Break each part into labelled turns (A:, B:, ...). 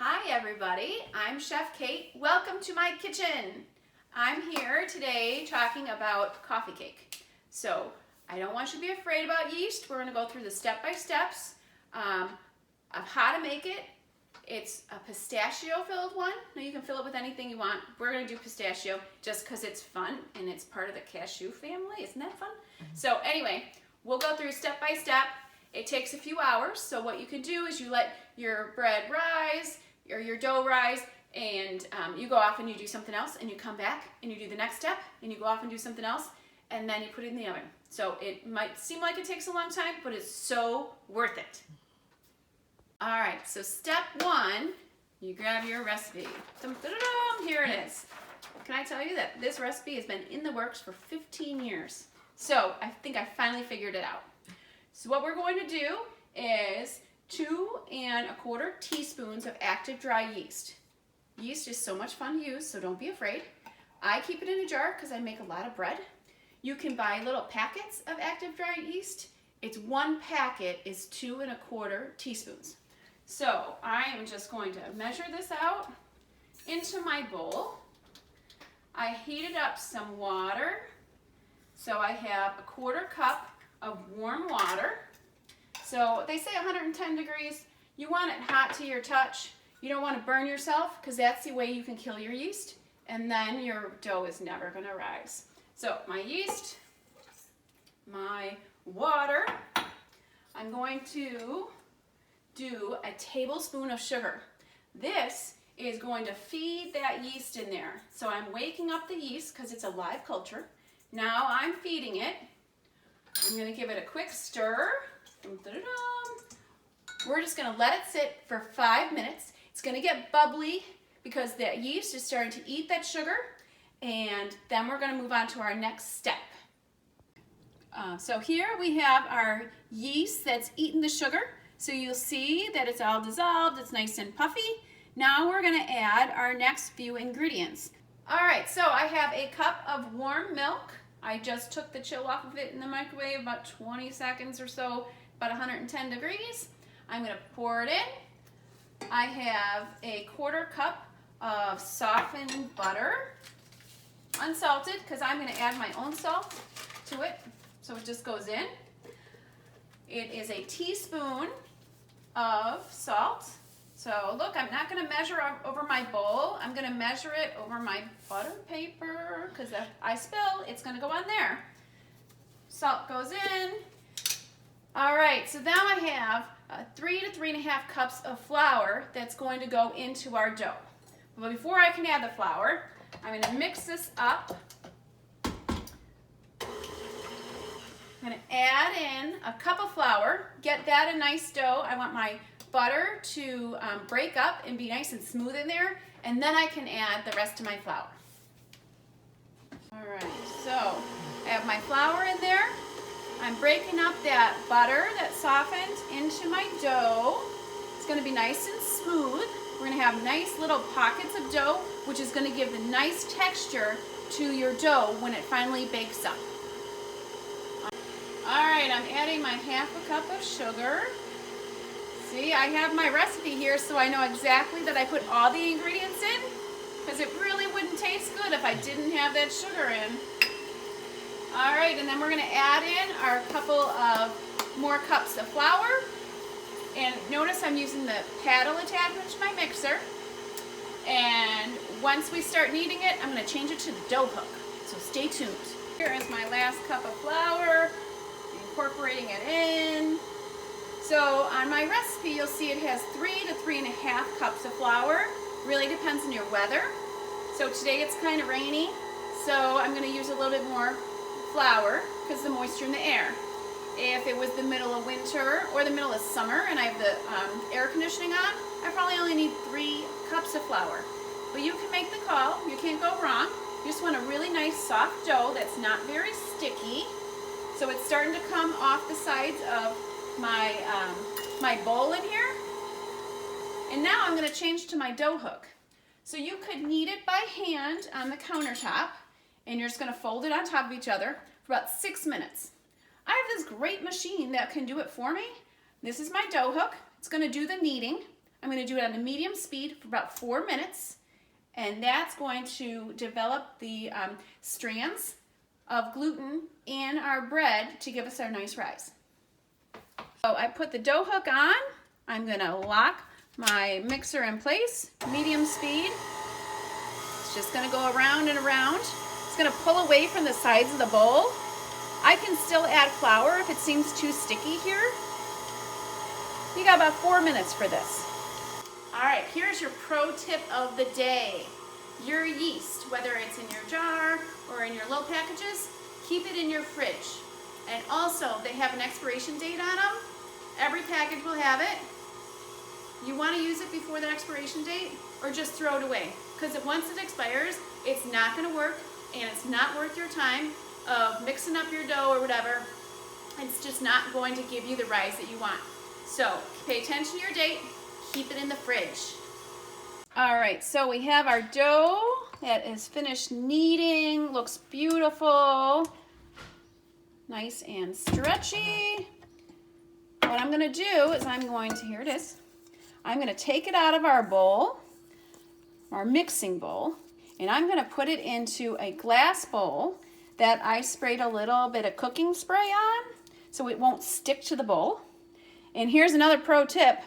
A: Hi everybody, I'm Chef Kate. Welcome to my kitchen. I'm here today talking about coffee cake. So I don't want you to be afraid about yeast. We're going to go through the step-by-steps of how to make it. It's a pistachio filled one. Now you can fill it with anything you want. We're going to do pistachio just because it's fun and it's part of the cashew family. Isn't that fun? So anyway, we'll go through step by step. It takes a few hours, so what you can do is you let your bread rise or your dough rise, and you go off and you do something else, and you come back and you do the next step, and you go off and do something else, and then you put it in the oven. So it might seem like it takes a long time, but it's so worth it. All right, so step one, you grab your recipe. Here it is. Can I tell you that this recipe has been in the works for 15 years? So I think I finally figured it out. So what we're going to do is 2 1/4 teaspoons of active dry yeast. Yeast is so much fun to use, so don't be afraid. I keep it in a jar because I make a lot of bread. You can buy little packets of active dry yeast. It's 1 packet is 2 1/4 teaspoons. So I am just going to measure this out into my bowl. I heated up some water. So I have a 1/4 cup of warm water. So they say 110 degrees. You want it hot to your touch. You don't want to burn yourself because that's the way you can kill your yeast, and then your dough is never going to rise. So my yeast, my water, I'm going to do a tablespoon of sugar. This is going to feed that yeast in there. So I'm waking up the yeast because it's a live culture. Now I'm feeding it. I'm going to give it a quick stir. We're just going to let it sit for 5 minutes. It's going to get bubbly because that yeast is starting to eat that sugar, and then we're going to move on to our next step. So here we have our yeast that's eaten the sugar. So you'll see that it's all dissolved, it's nice and puffy. Now we're going to add our next few ingredients. All right, so I have a cup of warm milk. I just took the chill off of it in the microwave, about 20 seconds or so, about 110 degrees. I'm going to pour it in. I have a 1/4 cup of softened butter, unsalted, because I'm going to add my own salt to it, so it just goes in. It is a teaspoon of salt. So look, I'm not going to measure over my bowl. I'm going to measure it over my butter paper because if I spill, it's going to go on there. Salt goes in. All right, so now I have 3 to 3 1/2 cups of flour that's going to go into our dough. But before I can add the flour, I'm going to mix this up. I'm going to add in a cup of flour. Get that a nice dough. I want my butter to break up and be nice and smooth in there, and then I can add the rest of my flour. All right, so I have my flour in there. I'm breaking up that butter that softened into my dough. It's going to be nice and smooth. We're going to have nice little pockets of dough, which is going to give the nice texture to your dough when it finally bakes up. All right, I'm adding my 1/2 cup of sugar. See, I have my recipe here, so I know exactly that I put all the ingredients in, because it really wouldn't taste good if I didn't have that sugar in. All right, and then we're going to add in our couple of more cups of flour. And notice I'm using the paddle attachment to my mixer. And once we start kneading it, I'm going to change it to the dough hook. So stay tuned. Here is my last cup of flour. Incorporating it in. So on my recipe, you'll see it has 3 to 3 1/2 cups of flour. Really depends on your weather. So today it's kind of rainy, so I'm going to use a little bit more flour because the moisture in the air. If it was the middle of winter or the middle of summer and I have the air conditioning on, I probably only need 3 cups of flour. But you can make the call. You can't go wrong. You just want a really nice soft dough that's not very sticky. So it's starting to come off the sides of my bowl in here. And now I'm going to change to my dough hook. So you could knead it by hand on the countertop, and you're just going to fold it on top of each other for about 6 minutes. I have this great machine that can do it for me. This is my dough hook. It's going to do the kneading. I'm going to do it on a medium speed for about 4 minutes, and that's going to develop the strands of gluten in our bread to give us our nice rise. So I put the dough hook on. I'm going to lock my mixer in place, medium speed. It's just going to go around and around. It's going to pull away from the sides of the bowl. I can still add flour if it seems too sticky here. You got about 4 minutes for this. All right, here's your pro tip of the day. Your yeast, whether it's in your jar or in your little packages, keep it in your fridge. And also, they have an expiration date on them. Every package will have it. You want to use it before the expiration date, or just throw it away. Because once it expires, it's not going to work, and it's not worth your time of mixing up your dough or whatever. It's just not going to give you the rise that you want. So pay attention to your date, keep it in the fridge. All right, so we have our dough that is finished kneading, looks beautiful, nice and stretchy. What I'm gonna do is here it is, I'm gonna take it out of our bowl, our mixing bowl, and I'm gonna put it into a glass bowl that I sprayed a little bit of cooking spray on so it won't stick to the bowl. And here's another pro tip.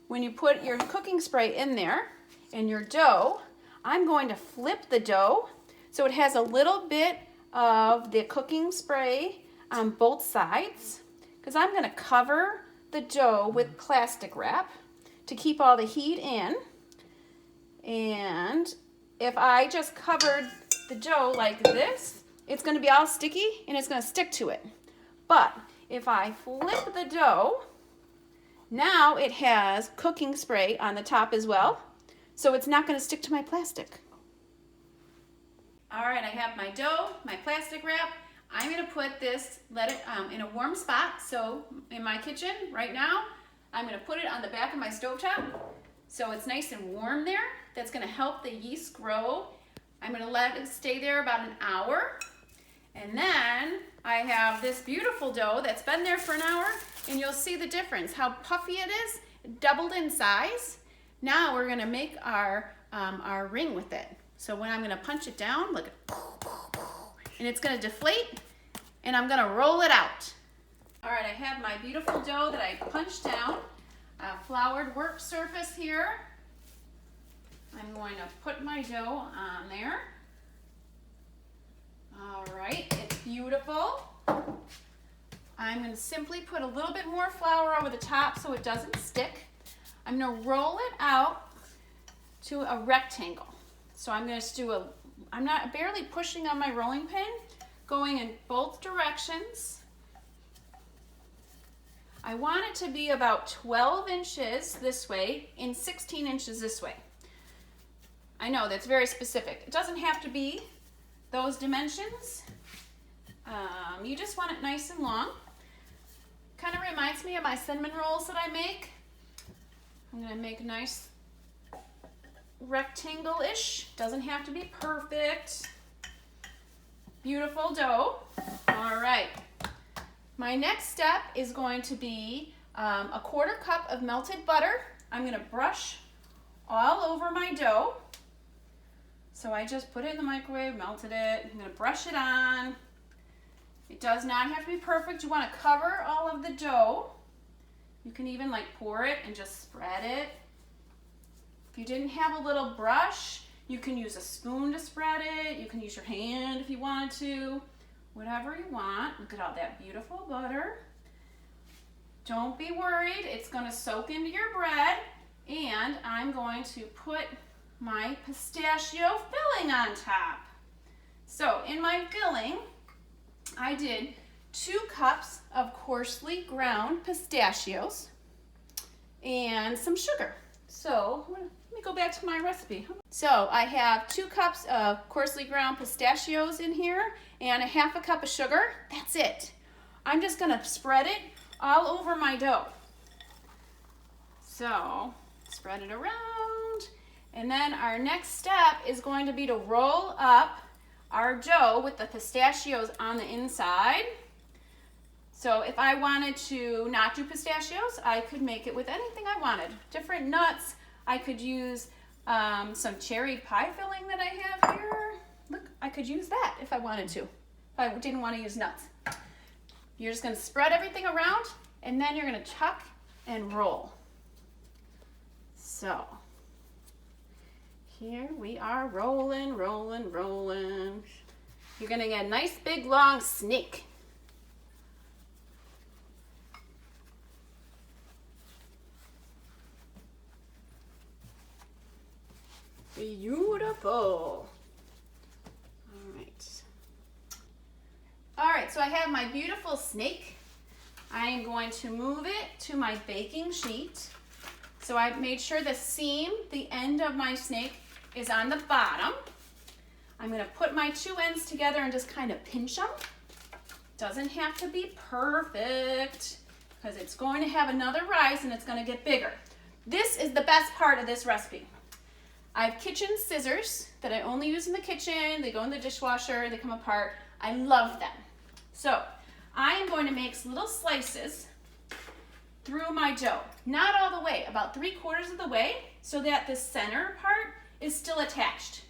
A: When you put your cooking spray in there and your dough, I'm going to flip the dough so it has a little bit of the cooking spray on both sides, because I'm going to cover the dough with plastic wrap to keep all the heat in. And if I just covered the dough like this, it's going to be all sticky and it's going to stick to it. But if I flip the dough, now it has cooking spray on the top as well, so it's not going to stick to my plastic. All right, I have my dough, my plastic wrap. I'm going to put this, let it in a warm spot. So in my kitchen right now, I'm going to put it on the back of my stovetop so it's nice and warm there. That's going to help the yeast grow. I'm going to let it stay there about an hour. And then I have this beautiful dough that's been there for an hour, and you'll see the difference, how puffy it is, doubled in size. Now we're gonna make our ring with it. So when I'm gonna punch it down, look, and it's gonna deflate, and I'm gonna roll it out. All right, I have my beautiful dough that I punched down, a floured work surface here. I'm going to put my dough on there. All right, it's beautiful. I'm going to simply put a little bit more flour over the top so it doesn't stick. I'm going to roll it out to a rectangle. So I'm going to do I'm not barely pushing on my rolling pin, going in both directions. I want it to be about 12 inches this way and 16 inches this way. I know that's very specific. It doesn't have to be those dimensions. You just want it nice and long. Kind of reminds me of my cinnamon rolls that I make. I'm going to make nice rectangle-ish. Doesn't have to be perfect. Beautiful dough. All right. My next step is going to be a 1/4 cup of melted butter. I'm going to brush all over my dough. So I just put it in the microwave, melted it. I'm going to brush it on. It does not have to be perfect. You want to cover all of the dough. You can even pour it and just spread it. If you didn't have a little brush, you can use a spoon to spread it. You can use your hand if you wanted to. Whatever you want. Look at all that beautiful butter. Don't be worried. It's going to soak into your bread. And I'm going to put my pistachio filling on top. So in my filling, I did 2 cups of coarsely ground pistachios and some sugar. So let me go back to my recipe. So I have 2 cups of coarsely ground pistachios in here and a 1/2 cup of sugar. That's it. I'm just gonna spread it all over my dough. So spread it around. And then our next step is going to be to roll up our dough with the pistachios on the inside. So if I wanted to not do pistachios, I could make it with anything I wanted. Different nuts. I could use some cherry pie filling that I have here. Look, I could use that if I wanted to, if I didn't want to use nuts. You're just going to spread everything around, and then you're going to tuck and roll. So here we are rolling, rolling, rolling. You're going to get a nice big long snake. Beautiful. All right, so I have my beautiful snake. I am going to move it to my baking sheet. So I made sure the seam, the end of my snake, is on the bottom. I'm going to put my two ends together and just kind of pinch them. Doesn't have to be perfect because it's going to have another rise and it's going to get bigger. This is the best part of this recipe. I have kitchen scissors that I only use in the kitchen. They go in the dishwasher, they come apart. I love them. So I am going to make little slices through my dough. Not all the way, about 3/4 of the way, so that the center part is still attached.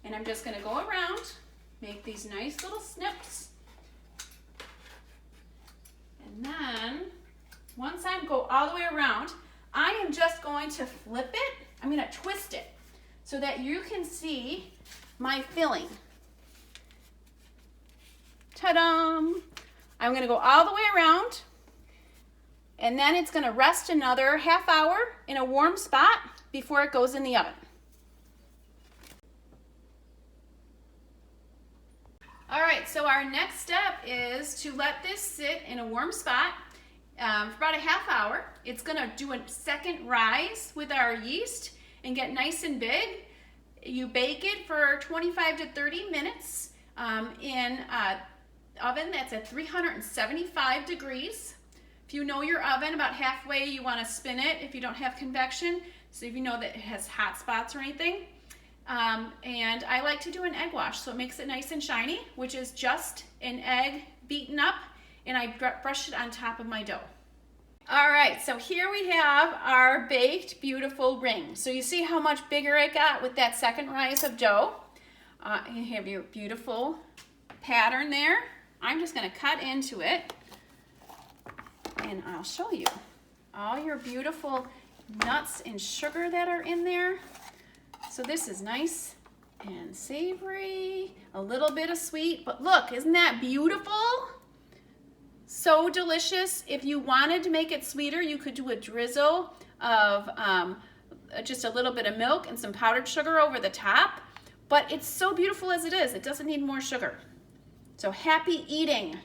A: And I'm just going to go around, make these nice little snips. And then, once I go all the way around, I am just going to flip it. I'm going to twist it so that you can see my filling. Ta-da! I'm going to go all the way around, and then it's going to rest another half hour in a warm spot before it goes in the oven. All right, so our next step is to let this sit in a warm spot for about a half hour. It's going to do a second rise with our yeast and get nice and big. You bake it for 25 to 30 minutes in an oven that's at 375 degrees. If you know your oven, about halfway you want to spin it if you don't have convection, so if you know that it has hot spots or anything. And I like to do an egg wash, so it makes it nice and shiny, which is just an egg beaten up, and I brush it on top of my dough. All right, so here we have our baked beautiful ring. So you see how much bigger it got with that second rise of dough. You have your beautiful pattern there. I'm just going to cut into it, and I'll show you all your beautiful nuts and sugar that are in there. So this is nice and savory, a little bit of sweet, but look, isn't that beautiful? So delicious. If you wanted to make it sweeter, you could do a drizzle of just a little bit of milk and some powdered sugar over the top, but it's so beautiful as it is. It doesn't need more sugar. So happy eating.